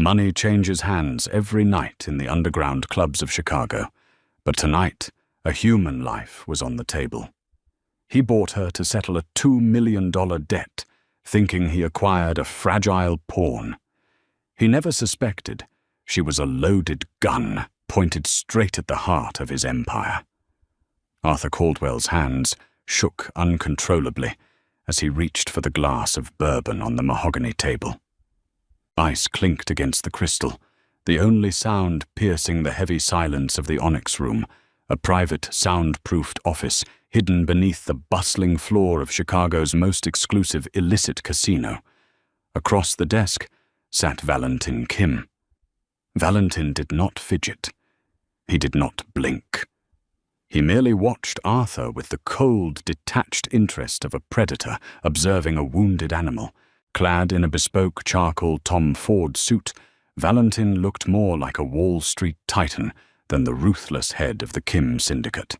Money changes hands every night in the underground clubs of Chicago, but tonight, a human life was on the table. He bought her to settle a $2 million debt, thinking he acquired a fragile pawn. He never suspected she was a loaded gun pointed straight at the heart of his empire. Arthur Caldwell's hands shook uncontrollably as he reached for the glass of bourbon on the mahogany table. Ice clinked against the crystal, the only sound piercing the heavy silence of the Onyx Room, a private, soundproofed office hidden beneath the bustling floor of Chicago's most exclusive illicit casino. Across the desk sat Valentin Kim. Valentin did not fidget. He did not blink. He merely watched Arthur with the cold, detached interest of a predator observing a wounded animal. Clad in a bespoke charcoal Tom Ford suit, Valentin looked more like a Wall Street titan than the ruthless head of the Kim syndicate.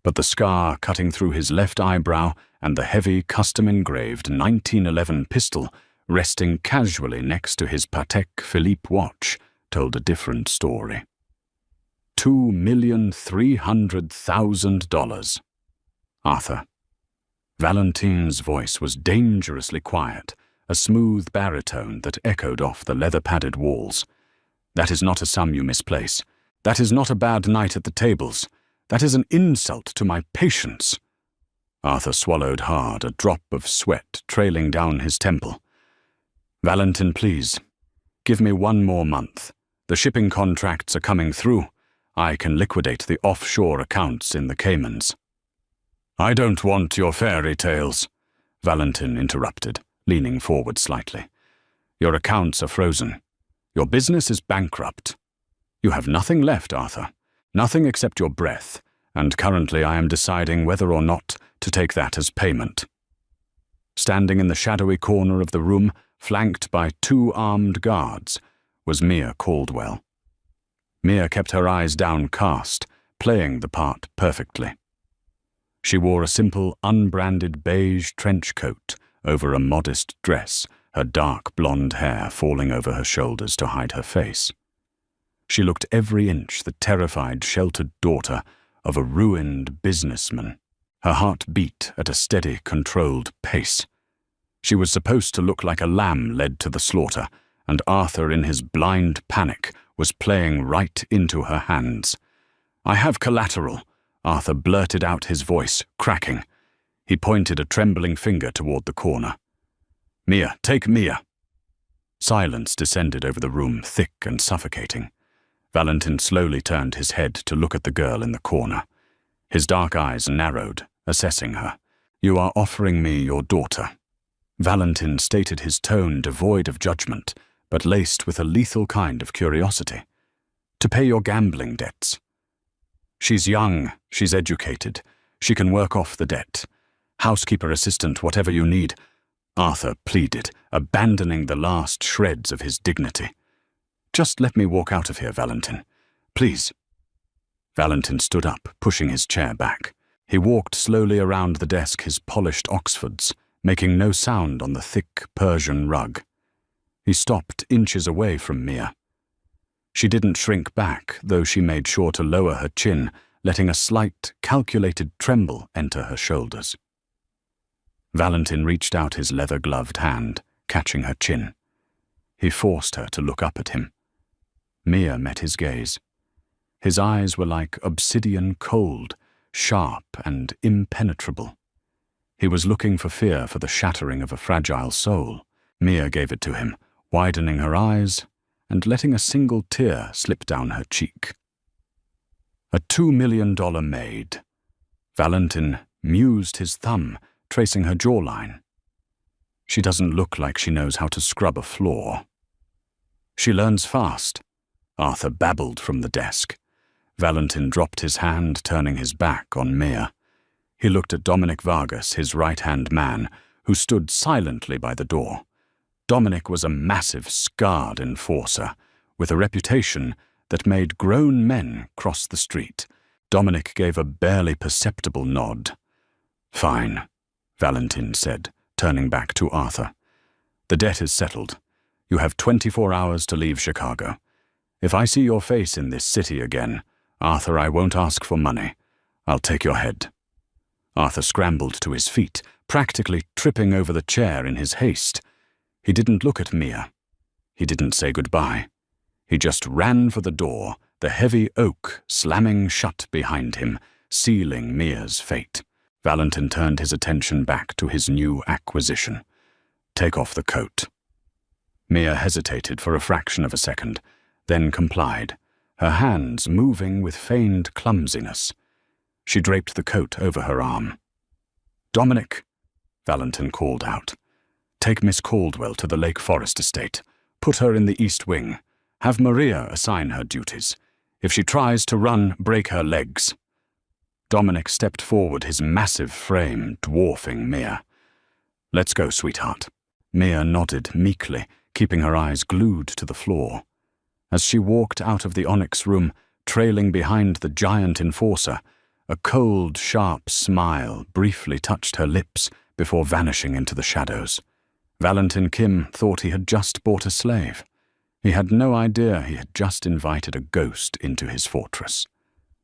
But the scar cutting through his left eyebrow and the heavy, custom-engraved 1911 pistol resting casually next to his Patek Philippe watch told a different story. $2,300,000. Arthur. Valentin's voice was dangerously quiet, a smooth baritone that echoed off the leather-padded walls. That is not a sum you misplace. That is not a bad night at the tables. That is an insult to my patience. Arthur swallowed hard, a drop of sweat trailing down his temple. Valentin, please. Give me 1 more month. The shipping contracts are coming through. I can liquidate the offshore accounts in the Caymans. I don't want your fairy tales, Valentin interrupted, leaning forward slightly. Your accounts are frozen. Your business is bankrupt. You have nothing left, Arthur. Nothing except your breath, and currently I am deciding whether or not to take that as payment. Standing in the shadowy corner of the room, flanked by 2 armed guards, was Mia Caldwell. Mia kept her eyes downcast, playing the part perfectly. She wore a simple, unbranded beige trench coat over a modest dress, her dark blonde hair falling over her shoulders to hide her face. She looked every inch the terrified, sheltered daughter of a ruined businessman. Her heart beat at a steady, controlled pace. She was supposed to look like a lamb led to the slaughter, and Arthur, in his blind panic, was playing right into her hands. I have collateral, Arthur blurted out, his voice cracking. He pointed a trembling finger toward the corner. Mia, take Mia. Silence descended over the room, thick and suffocating. Valentin slowly turned his head to look at the girl in the corner. His dark eyes narrowed, assessing her. You are offering me your daughter. Valentin stated his tone devoid of judgment, but laced with a lethal kind of curiosity. To pay your gambling debts. She's young, she's educated, she can work off the debt. Housekeeper assistant, whatever you need, Arthur pleaded, abandoning the last shreds of his dignity. Just let me walk out of here, Valentin. Please. Valentin stood up, pushing his chair back. He walked slowly around the desk, his polished Oxfords, making no sound on the thick Persian rug. He stopped inches away from Mia. She didn't shrink back, though she made sure to lower her chin, letting a slight, calculated tremble enter her shoulders. Valentin reached out his leather-gloved hand, catching her chin. He forced her to look up at him. Mia met his gaze. His eyes were like obsidian cold, sharp and impenetrable. He was looking for fear for the shattering of a fragile soul. Mia gave it to him, widening her eyes and letting a single tear slip down her cheek. A $2 million maid. Valentin mused his thumb, tracing her jawline. She doesn't look like she knows how to scrub a floor. She learns fast, Arthur babbled from the desk. Valentin dropped his hand, turning his back on Mia. He looked at Dominic Vargas, his right-hand man, who stood silently by the door. Dominic was a massive, scarred enforcer, with a reputation that made grown men cross the street. Dominic gave a barely perceptible nod. Fine, Valentin said, turning back to Arthur. The debt is settled. You have 24 hours to leave Chicago. If I see your face in this city again, Arthur, I won't ask for money. I'll take your head." Arthur scrambled to his feet, practically tripping over the chair in his haste. He didn't look at Mia. He didn't say goodbye. He just ran for the door, the heavy oak slamming shut behind him, sealing Mia's fate. Valentin turned his attention back to his new acquisition. "Take off the coat." Mia hesitated for a fraction of a second, then complied, her hands moving with feigned clumsiness. She draped the coat over her arm. "Dominic," Valentin called out, "take Miss Caldwell to the Lake Forest estate. Put her in the East Wing. Have Maria assign her duties. If she tries to run, break her legs." Dominic stepped forward, his massive frame dwarfing Mia. "Let's go, sweetheart." Mia nodded meekly, keeping her eyes glued to the floor. As she walked out of the onyx room, trailing behind the giant enforcer, a cold, sharp smile briefly touched her lips before vanishing into the shadows. Valentin Kim thought he had just bought a slave. He had no idea he had just invited a ghost into his fortress.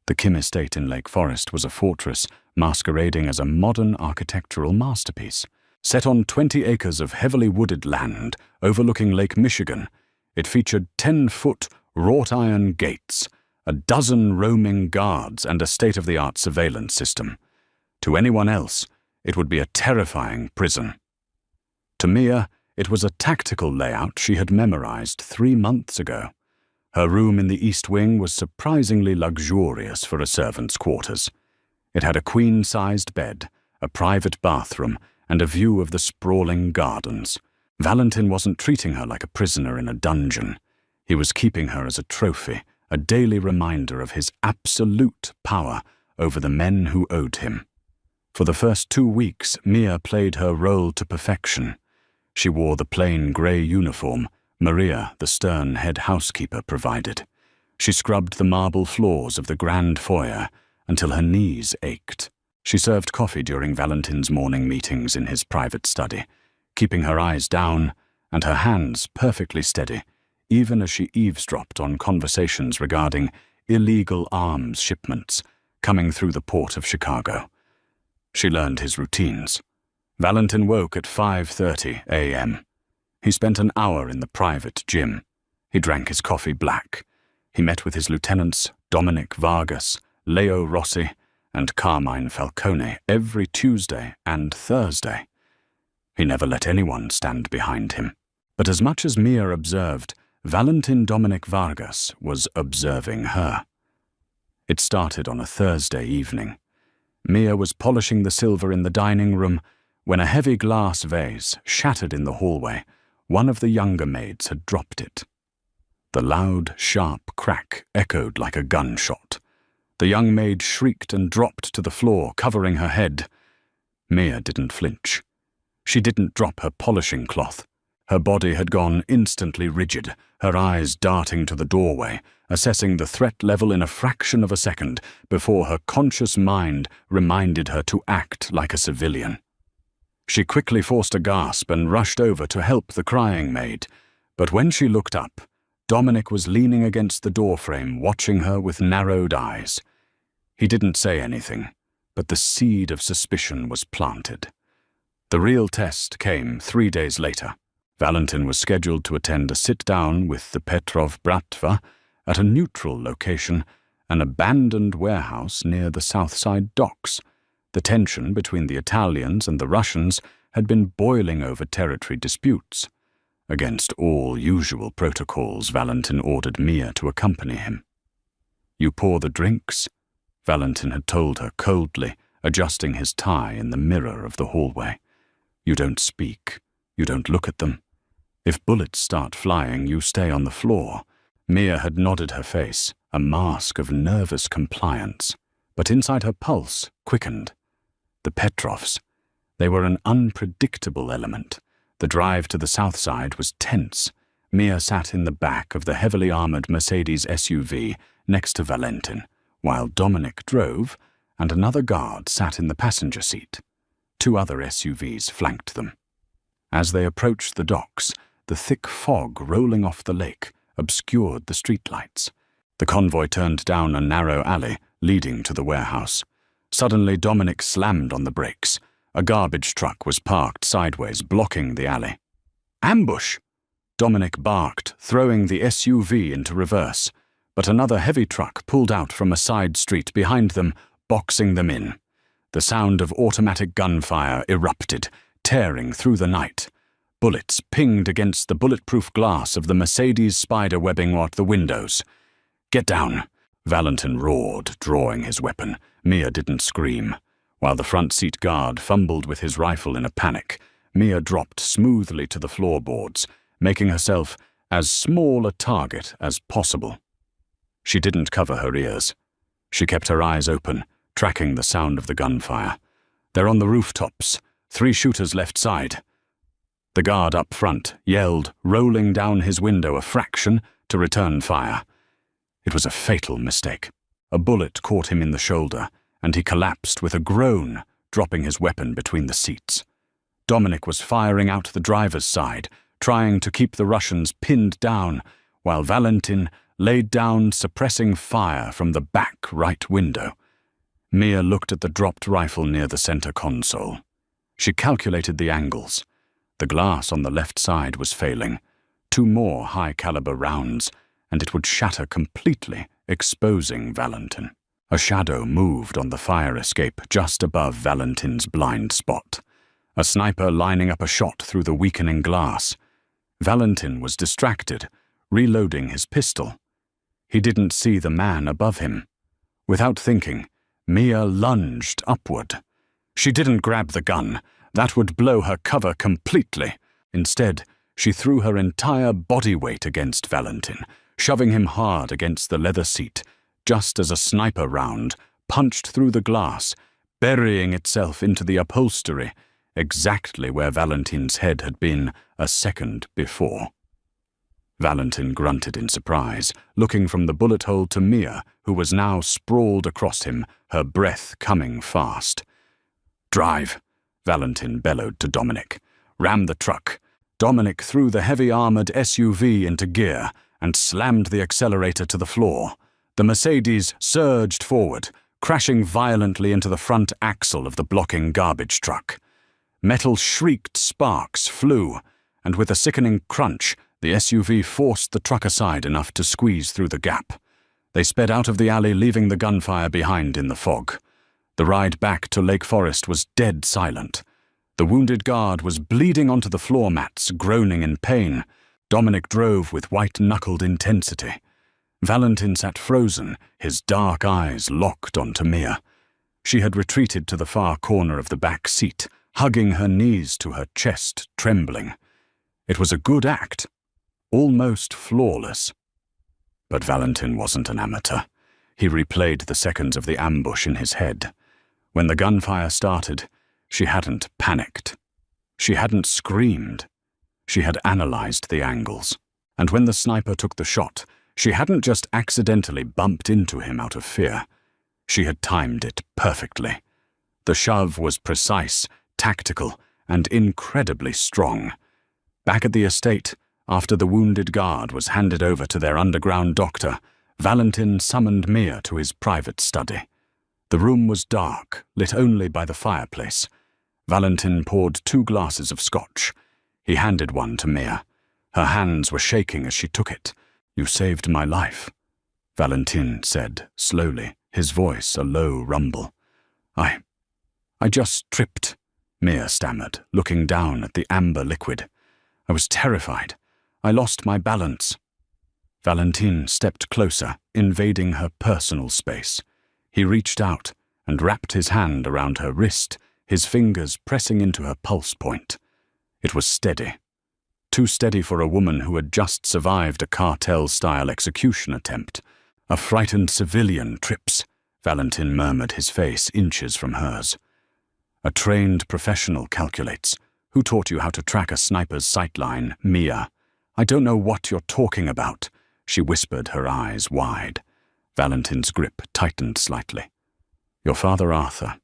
The Kim estate in Lake Forest was a fortress masquerading as a modern architectural masterpiece. Set on 20 acres of heavily wooded land overlooking Lake Michigan, it featured 10-foot wrought-iron gates, a dozen roaming guards, and a state-of-the-art surveillance system. To anyone else, it would be a terrifying prison. To Mia, it was a tactical layout she had memorized 3 months ago. Her room in the East Wing was surprisingly luxurious for a servant's quarters. It had a queen-sized bed, a private bathroom, and a view of the sprawling gardens. Valentin wasn't treating her like a prisoner in a dungeon. He was keeping her as a trophy, a daily reminder of his absolute power over the men who owed him. For the first 2 weeks, Mia played her role to perfection. She wore the plain grey uniform Maria, the stern head housekeeper, provided. She scrubbed the marble floors of the grand foyer until her knees ached. She served coffee during Valentin's morning meetings in his private study, keeping her eyes down and her hands perfectly steady, even as she eavesdropped on conversations regarding illegal arms shipments coming through the port of Chicago. She learned his routines. Valentin woke at 5:30 a.m. He spent an hour in the private gym. He drank his coffee black. He met with his lieutenants Dominic Vargas, Leo Rossi, and Carmine Falcone every Tuesday and Thursday. He never let anyone stand behind him. But as much as Mia observed, Valentin Dominic Vargas was observing her. It started on a Thursday evening. Mia was polishing the silver in the dining room when a heavy glass vase shattered in the hallway. One of the younger maids had dropped it. The loud, sharp crack echoed like a gunshot. The young maid shrieked and dropped to the floor, covering her head. Mia didn't flinch. She didn't drop her polishing cloth. Her body had gone instantly rigid, her eyes darting to the doorway, assessing the threat level in a fraction of a second before her conscious mind reminded her to act like a civilian. She quickly forced a gasp and rushed over to help the crying maid, but when she looked up, Dominic was leaning against the doorframe, watching her with narrowed eyes. He didn't say anything, but the seed of suspicion was planted. The real test came 3 days later. Valentin was scheduled to attend a sit-down with the Petrov Bratva at a neutral location, an abandoned warehouse near the Southside docks. The tension between the Italians and the Russians had been boiling over territory disputes. Against all usual protocols, Valentin ordered Mia to accompany him. "You pour the drinks," Valentin had told her coldly, adjusting his tie in the mirror of the hallway. "You don't speak. You don't look at them. If bullets start flying, you stay on the floor." Mia had nodded her face, a mask of nervous compliance, but inside her pulse quickened. The Petrovs. They were an unpredictable element. The drive to the south side was tense. Mia sat in the back of the heavily armored Mercedes SUV next to Valentin, while Dominic drove and another guard sat in the passenger seat. 2 other SUVs flanked them. As they approached the docks, the thick fog rolling off the lake obscured the streetlights. The convoy turned down a narrow alley leading to the warehouse. Suddenly, Dominic slammed on the brakes. A garbage truck was parked sideways, blocking the alley. "Ambush!" Dominic barked, throwing the SUV into reverse, but another heavy truck pulled out from a side street behind them, boxing them in. The sound of automatic gunfire erupted, tearing through the night. Bullets pinged against the bulletproof glass of the Mercedes spider webbing at the windows. "Get down!" Valentin roared, drawing his weapon. Mia didn't scream. While the front seat guard fumbled with his rifle in a panic, Mia dropped smoothly to the floorboards, making herself as small a target as possible. She didn't cover her ears. She kept her eyes open, tracking the sound of the gunfire. "They're on the rooftops. 3 shooters left side." The guard up front yelled, rolling down his window a fraction to return fire. It was a fatal mistake. A bullet caught him in the shoulder, and he collapsed with a groan, dropping his weapon between the seats. Dominic was firing out the driver's side, trying to keep the Russians pinned down, while Valentin laid down suppressing fire from the back right window. Mia looked at the dropped rifle near the center console. She calculated the angles. The glass on the left side was failing. 2 more high-caliber rounds, and it would shatter completely, exposing Valentin. A shadow moved on the fire escape just above Valentin's blind spot. A sniper lining up a shot through the weakening glass. Valentin was distracted, reloading his pistol. He didn't see the man above him. Without thinking, Mia lunged upward. She didn't grab the gun. That would blow her cover completely. Instead, she threw her entire body weight against Valentin, shoving him hard against the leather seat, just as a sniper round punched through the glass, burying itself into the upholstery, exactly where Valentin's head had been a second before. Valentin grunted in surprise, looking from the bullet hole to Mia, who was now sprawled across him, her breath coming fast. "Drive!" Valentin bellowed to Dominic. "Ram the truck." Dominic threw the heavy-armored SUV into gear and slammed the accelerator to the floor. The Mercedes surged forward, crashing violently into the front axle of the blocking garbage truck. Metal shrieked, sparks flew, and with a sickening crunch, the SUV forced the truck aside enough to squeeze through the gap. They sped out of the alley, leaving the gunfire behind in the fog. The ride back to Lake Forest was dead silent. The wounded guard was bleeding onto the floor mats, groaning in pain. Dominic drove with white-knuckled intensity. Valentin sat frozen, his dark eyes locked onto Mia. She had retreated to the far corner of the back seat, hugging her knees to her chest, trembling. It was a good act, almost flawless. But Valentin wasn't an amateur. He replayed the seconds of the ambush in his head. When the gunfire started, she hadn't panicked. She hadn't screamed. She had analyzed the angles. And when the sniper took the shot, she hadn't just accidentally bumped into him out of fear. She had timed it perfectly. The shove was precise, tactical, and incredibly strong. Back at the estate, after the wounded guard was handed over to their underground doctor, Valentin summoned Mia to his private study. The room was dark, lit only by the fireplace. Valentin poured 2 glasses of scotch. He handed one to Mia. Her hands were shaking as she took it. "You saved my life," Valentin said slowly, his voice a low rumble. I just tripped," Mia stammered, looking down at the amber liquid. "I was terrified. I lost my balance." Valentin stepped closer, invading her personal space. He reached out and wrapped his hand around her wrist, his fingers pressing into her pulse point. It was steady. Too steady for a woman who had just survived a cartel-style execution attempt. "A frightened civilian trips," Valentin murmured, his face inches from hers. "A trained professional calculates. Who taught you how to track a sniper's sightline, Mia?" "I don't know what you're talking about," she whispered, her eyes wide. Valentin's grip tightened slightly. "Your father Arthur.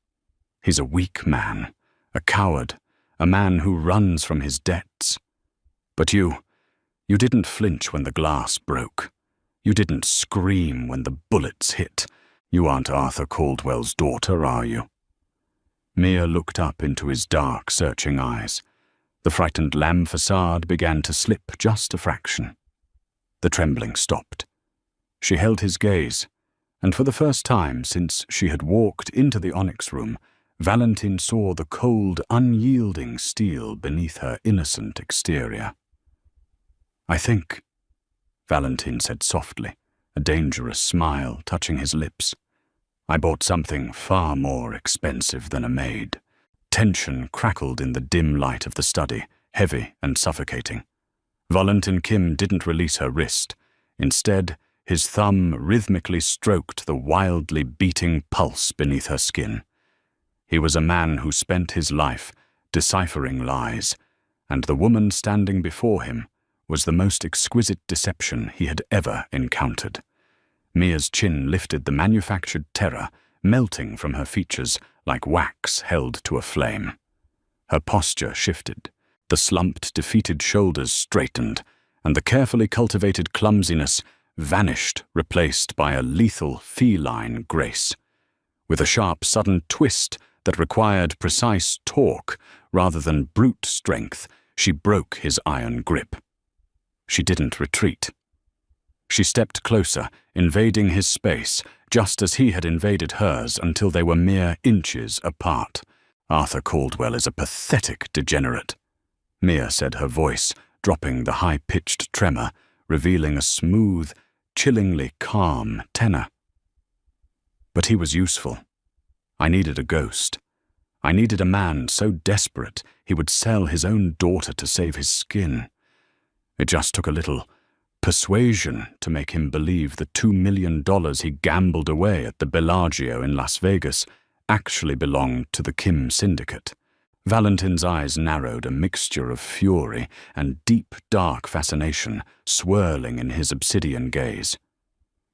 He's a weak man, a coward, a man who runs from his debts. But you, You didn't flinch when the glass broke. You didn't scream when the bullets hit. You aren't Arthur Caldwell's daughter, are you? Mia looked up into his dark, searching eyes. The frightened lamb facade began to slip just a fraction. The trembling stopped. She held his gaze, and for the first time since she had walked into the onyx room, Valentin saw the cold, unyielding steel beneath her innocent exterior. "I think," Valentin said softly, a dangerous smile touching his lips, "I bought something far more expensive than a maid." Tension crackled in the dim light of the study, heavy and suffocating. Valentin Kim didn't release her wrist. Instead, his thumb rhythmically stroked the wildly beating pulse beneath her skin. He was a man who spent his life deciphering lies, and the woman standing before him was the most exquisite deception he had ever encountered. Mia's chin lifted the manufactured terror, melting from her features like wax held to a flame. Her posture shifted. The slumped, defeated shoulders straightened, and the carefully cultivated clumsiness vanished, replaced by a lethal, feline grace. With a sharp, sudden twist that required precise torque rather than brute strength, she broke his iron grip. She didn't retreat. She stepped closer, invading his space, just as he had invaded hers until they were mere inches apart. "Arthur Caldwell is a pathetic degenerate," Mia said, her voice dropping the high-pitched tremor, revealing a smooth, chillingly calm tenor. "But he was useful. I needed a ghost. I needed a man so desperate he would sell his own daughter to save his skin. It just took a little persuasion to make him believe the $2 million he gambled away at the Bellagio in Las Vegas actually belonged to the Kim syndicate." Valentin's eyes narrowed, a mixture of fury and deep, dark fascination swirling in his obsidian gaze.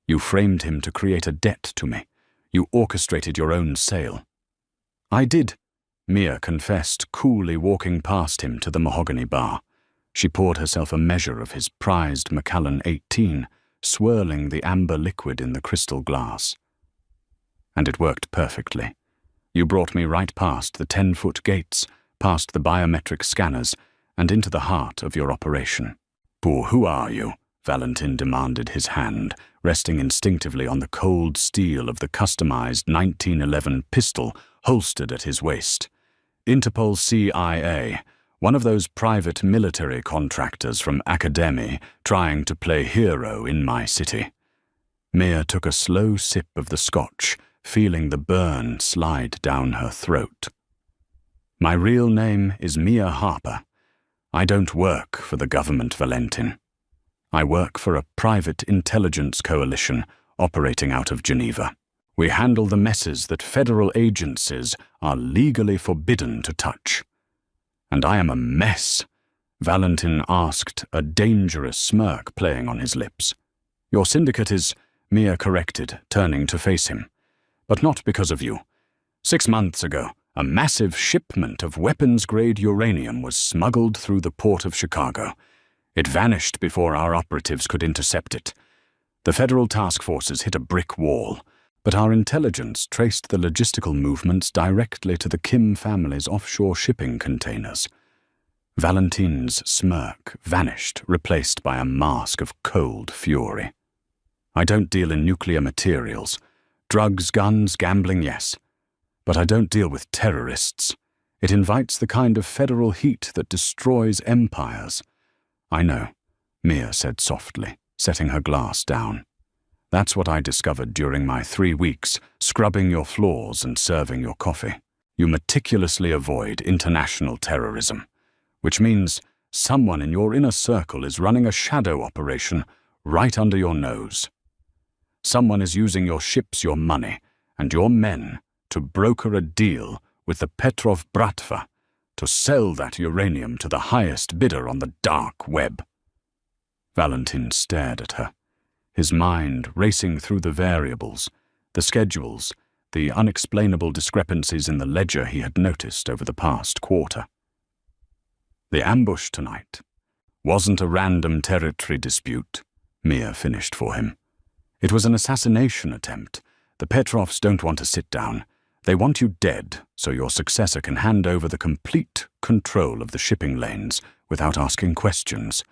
"You framed him to create a debt to me. You orchestrated your own sale." "I did," Mia confessed, coolly walking past him to the mahogany bar. She poured herself a measure of his prized Macallan 18, swirling the amber liquid in the crystal glass. "And it worked perfectly. You brought me right past the 10-foot gates, past the biometric scanners, and into the heart of your operation." "Who are you?" Valentin demanded, his hand resting instinctively on the cold steel of the customized 1911 pistol holstered at his waist. "Interpol CIA, one of those private military contractors from Academy trying to play hero in my city." Mia took a slow sip of the scotch, feeling the burn slide down her throat. "My real name is Mia Harper. I don't work for the government, Valentin. I work for a private intelligence coalition operating out of Geneva. We handle the messes that federal agencies are legally forbidden to touch. And I am a mess," Valentin asked, a dangerous smirk playing on his lips. "Your syndicate is," Mia corrected, turning to face him. "But not because of you. 6 months ago, a massive shipment of weapons-grade uranium was smuggled through the port of Chicago. It vanished before our operatives could intercept it. The federal task forces hit a brick wall, but our intelligence traced the logistical movements directly to the Kim family's offshore shipping containers." Valentin's smirk vanished, replaced by a mask of cold fury. "I don't deal in nuclear materials. Drugs, guns, gambling, yes. But I don't deal with terrorists. It invites the kind of federal heat that destroys empires." "I know," Mia said softly, setting her glass down. "That's what I discovered during my 3 weeks scrubbing your floors and serving your coffee. You meticulously avoid international terrorism, which means someone in your inner circle is running a shadow operation right under your nose. Someone is using your ships, your money, and your men to broker a deal with the Petrov Bratva to sell that uranium to the highest bidder on the dark web." Valentin stared at her, his mind racing through the variables, the schedules, the unexplainable discrepancies in the ledger he had noticed over the past quarter. "The ambush tonight. Wasn't a random territory dispute, Mia finished for him. It was an assassination attempt. The Petrovs don't want to sit down. They want you dead, so your successor can hand over the complete control of the shipping lanes without asking questions.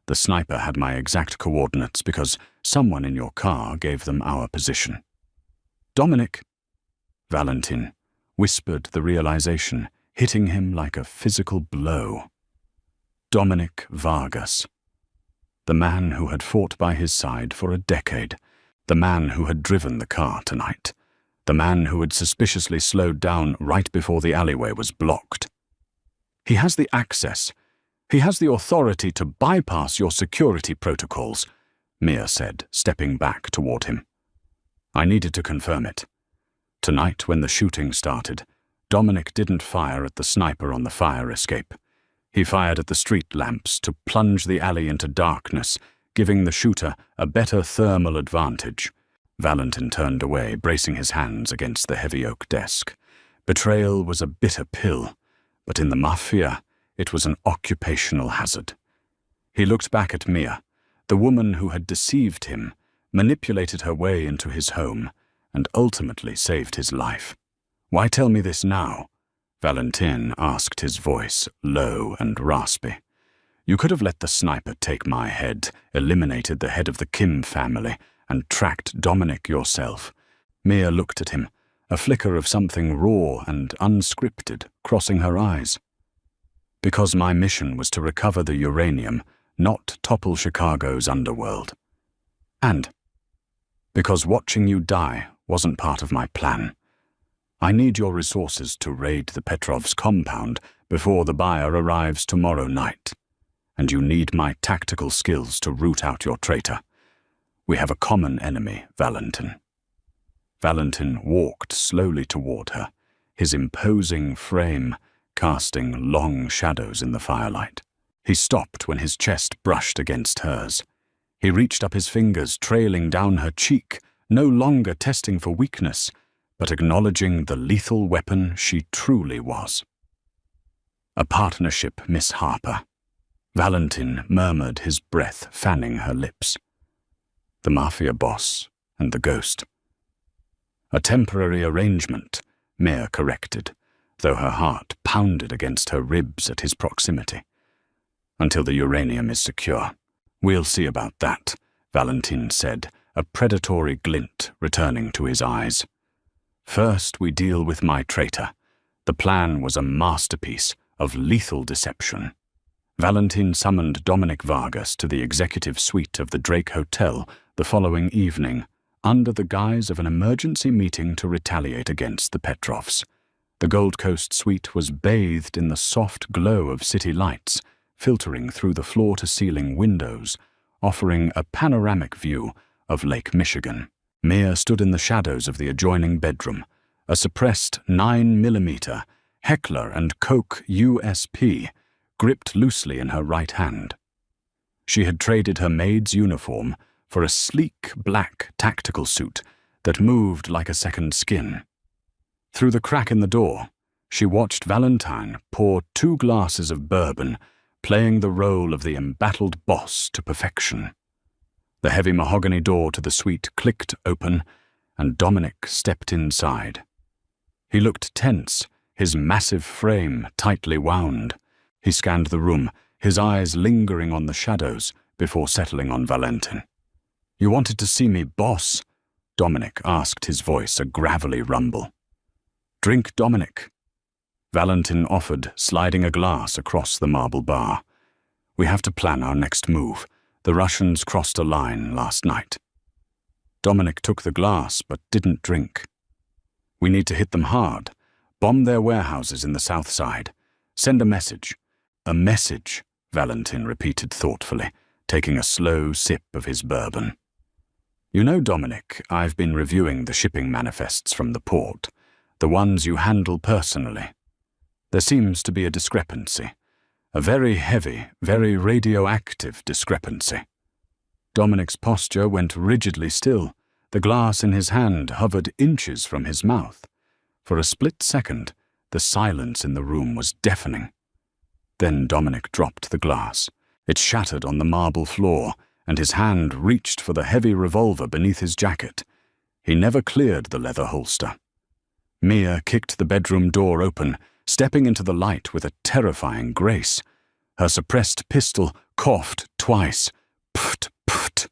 The sniper had my exact coordinates because someone in your car gave them our position. Dominic, Valentin whispered the realization, hitting him like a physical blow. Dominic Vargas. The man who had fought by his side for a decade. The man who had driven the car tonight. The man who had suspiciously slowed down right before the alleyway was blocked. He has the access. He has the authority to bypass your security protocols, Mia said, stepping back toward him. I needed to confirm it. Tonight, when the shooting started, Dominic didn't fire at the sniper on the fire escape. He fired at the street lamps to plunge the alley into darkness, giving the shooter a better thermal advantage. Valentin turned away, bracing his hands against the heavy oak desk. Betrayal was a bitter pill, but in the Mafia, it was an occupational hazard. He looked back at Mia, the woman who had deceived him, manipulated her way into his home, and ultimately saved his life. Why tell me this now? Valentin asked, his voice low and raspy. You could have let the sniper take my head, eliminated the head of the Kim family, and tracked Dominic yourself. Mia looked at him, a flicker of something raw and unscripted crossing her eyes. Because my mission was to recover the uranium, not topple Chicago's underworld. And because watching you die wasn't part of my plan. I need your resources to raid the Petrovs' compound before the buyer arrives tomorrow night. And you need my tactical skills to root out your traitor. We have a common enemy, Valentin. Valentin walked slowly toward her, his imposing frame casting long shadows in the firelight. He stopped when his chest brushed against hers. He reached up his fingers, trailing down her cheek, no longer testing for weakness, but acknowledging the lethal weapon she truly was. A partnership, Miss Harper. Valentin murmured, his breath fanning her lips. The Mafia boss and the ghost. A temporary arrangement, Mia corrected, though her heart pounded against her ribs at his proximity. Until the uranium is secure. We'll see about that, Valentin said, a predatory glint returning to his eyes. First, we deal with my traitor. The plan was a masterpiece of lethal deception. Valentin summoned Dominic Vargas to the executive suite of the Drake Hotel the following evening, under the guise of an emergency meeting to retaliate against the Petrovs. The Gold Coast suite was bathed in the soft glow of city lights, filtering through the floor-to-ceiling windows, offering a panoramic view of Lake Michigan. Mia stood in the shadows of the adjoining bedroom, a suppressed 9mm Heckler & Koch USP gripped loosely in her right hand. She had traded her maid's uniform for a sleek black tactical suit that moved like a second skin. Through the crack in the door, she watched Valentine pour 2 glasses of bourbon, playing the role of the embattled boss to perfection. The heavy mahogany door to the suite clicked open, and Dominic stepped inside. He looked tense, his massive frame tightly wound. He scanned the room, his eyes lingering on the shadows before settling on Valentin. You wanted to see me, boss? Dominic asked, his voice a gravelly rumble. Drink, Dominic. Valentin offered, sliding a glass across the marble bar. We have to plan our next move. The Russians crossed a line last night. Dominic took the glass but didn't drink. We need to hit them hard. Bomb their warehouses in the south side. Send a message. A message, Valentin repeated thoughtfully, taking a slow sip of his bourbon. You know, Dominic, I've been reviewing the shipping manifests from the port, the ones you handle personally. There seems to be a discrepancy. A very heavy, very radioactive discrepancy. Dominic's posture went rigidly still. The glass in his hand hovered inches from his mouth. For a split second, the silence in the room was deafening. Then Dominic dropped the glass, It shattered on the marble floor, and his hand reached for the heavy revolver beneath his jacket. He never cleared the leather holster. Mia kicked the bedroom door open, stepping into the light with a terrifying grace. Her suppressed pistol coughed twice. Pft, pft.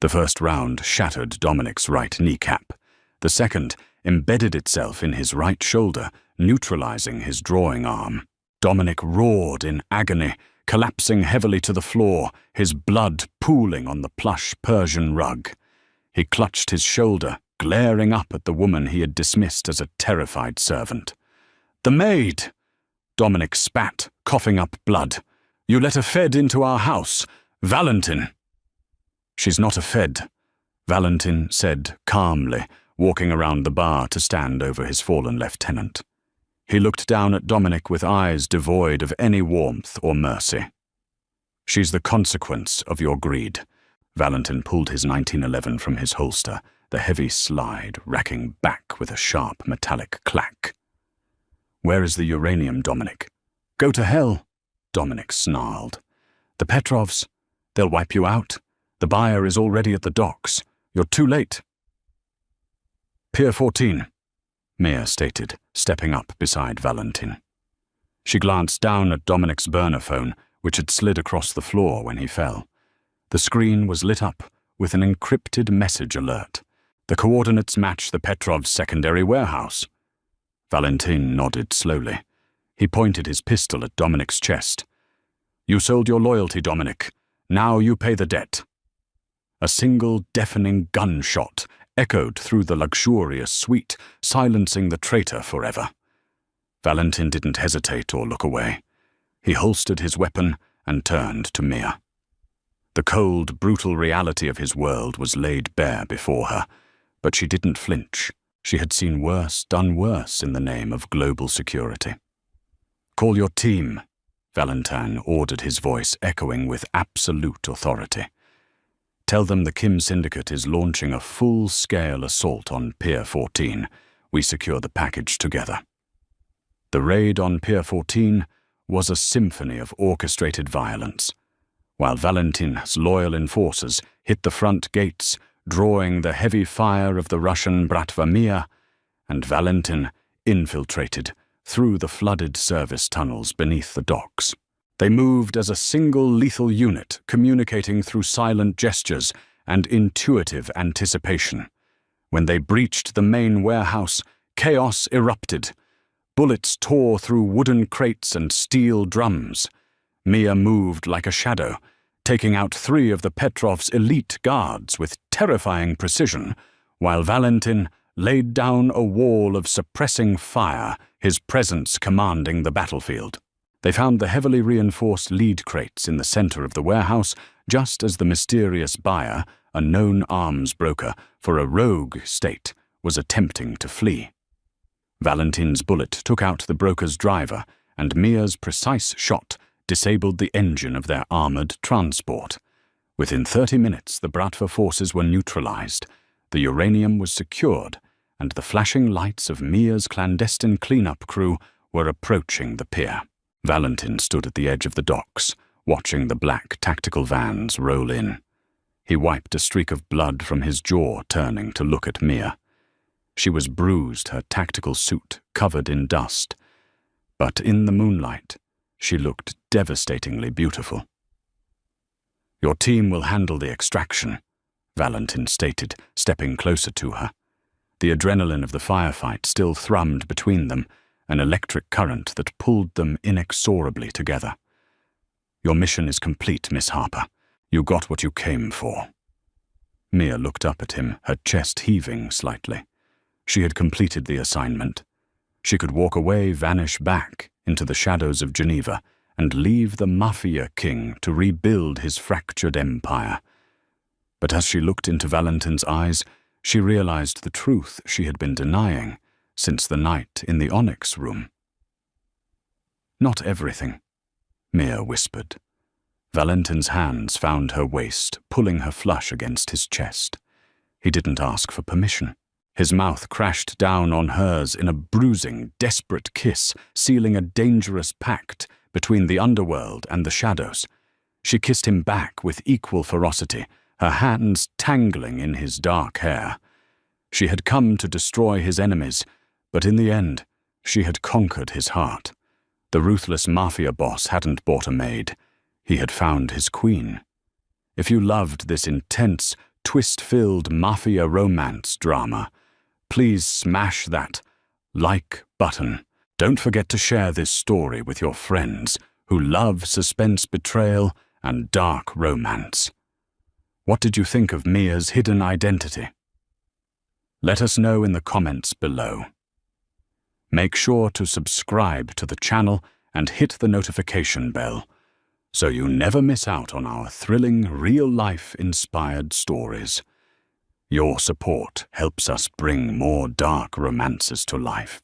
The first round shattered Dominic's right kneecap. The second embedded itself in his right shoulder, neutralizing his drawing arm. Dominic roared in agony, collapsing heavily to the floor, his blood pooling on the plush Persian rug. He clutched his shoulder, glaring up at the woman he had dismissed as a terrified servant. "The maid!" Dominic spat, coughing up blood. "You let a Fed into our house. Valentin!" "She's not a Fed," Valentin said calmly, walking around the bar to stand over his fallen lieutenant. He looked down at Dominic with eyes devoid of any warmth or mercy. "She's the consequence of your greed." Valentin pulled his 1911 from his holster, the heavy slide racking back with a sharp metallic clack. "Where is the uranium, Dominic?" "Go to hell," Dominic snarled. "The Petrovs, they'll wipe you out. The buyer is already at the docks. You're too late." "Pier 14, Mia stated, stepping up beside Valentin. She glanced down at Dominic's burner phone, which had slid across the floor when he fell. The screen was lit up with an encrypted message alert. The coordinates match the Petrovs' secondary warehouse. Valentin nodded slowly. He pointed his pistol at Dominic's chest. "You sold your loyalty, Dominic. Now you pay the debt." A single deafening gunshot echoed through the luxurious suite, silencing the traitor forever. Valentin didn't hesitate or look away. He holstered his weapon and turned to Mia. The cold, brutal reality of his world was laid bare before her, but she didn't flinch. She had seen worse done worse in the name of global security. "Call your team," Valentin ordered, his voice echoing with absolute authority. "Tell them the Kim Syndicate is launching a full-scale assault on Pier 14. We secure the package together." The raid on Pier 14 was a symphony of orchestrated violence. While Valentin's loyal enforcers hit the front gates, drawing the heavy fire of the Russian Bratva Mia, and Valentin infiltrated through the flooded service tunnels beneath the docks. They moved as a single lethal unit, communicating through silent gestures and intuitive anticipation. When they breached the main warehouse, chaos erupted. Bullets tore through wooden crates and steel drums. Mia moved like a shadow, taking out 3 of the Petrovs' elite guards with terrifying precision, while Valentin laid down a wall of suppressing fire, his presence commanding the battlefield. They found the heavily reinforced lead crates in the center of the warehouse, just as the mysterious buyer, a known arms broker for a rogue state, was attempting to flee. Valentin's bullet took out the broker's driver, and Mia's precise shot disabled the engine of their armored transport. Within 30 minutes, the Bratva forces were neutralized, the uranium was secured, and the flashing lights of Mia's clandestine cleanup crew were approaching the pier. Valentin stood at the edge of the docks, watching the black tactical vans roll in. He wiped a streak of blood from his jaw, turning to look at Mia. She was bruised, her tactical suit covered in dust, but in the moonlight, she looked devastatingly beautiful. "Your team will handle the extraction," Valentin stated, stepping closer to her. The adrenaline of the firefight still thrummed between them, an electric current that pulled them inexorably together. "Your mission is complete, Miss Harper. You got what you came for." Mia looked up at him, her chest heaving slightly. She had completed the assignment. She could walk away, vanish back into the shadows of Geneva, and leave the Mafia king to rebuild his fractured empire. But as she looked into Valentin's eyes, she realized the truth she had been denying since the night in the Onyx room. "Not everything," Mia whispered. Valentin's hands found her waist, pulling her flush against his chest. He didn't ask for permission. His mouth crashed down on hers in a bruising, desperate kiss, sealing a dangerous pact between the underworld and the shadows. She kissed him back with equal ferocity, her hands tangling in his dark hair. She had come to destroy his enemies, but in the end, she had conquered his heart. The ruthless Mafia boss hadn't bought a maid. He had found his queen. If you loved this intense, twist-filled Mafia romance drama, please smash that like button. Don't forget to share this story with your friends who love suspense, betrayal, and dark romance. What did you think of Mia's hidden identity? Let us know in the comments below. Make sure to subscribe to the channel and hit the notification bell so you never miss out on our thrilling, real-life inspired stories. Your support helps us bring more dark romances to life.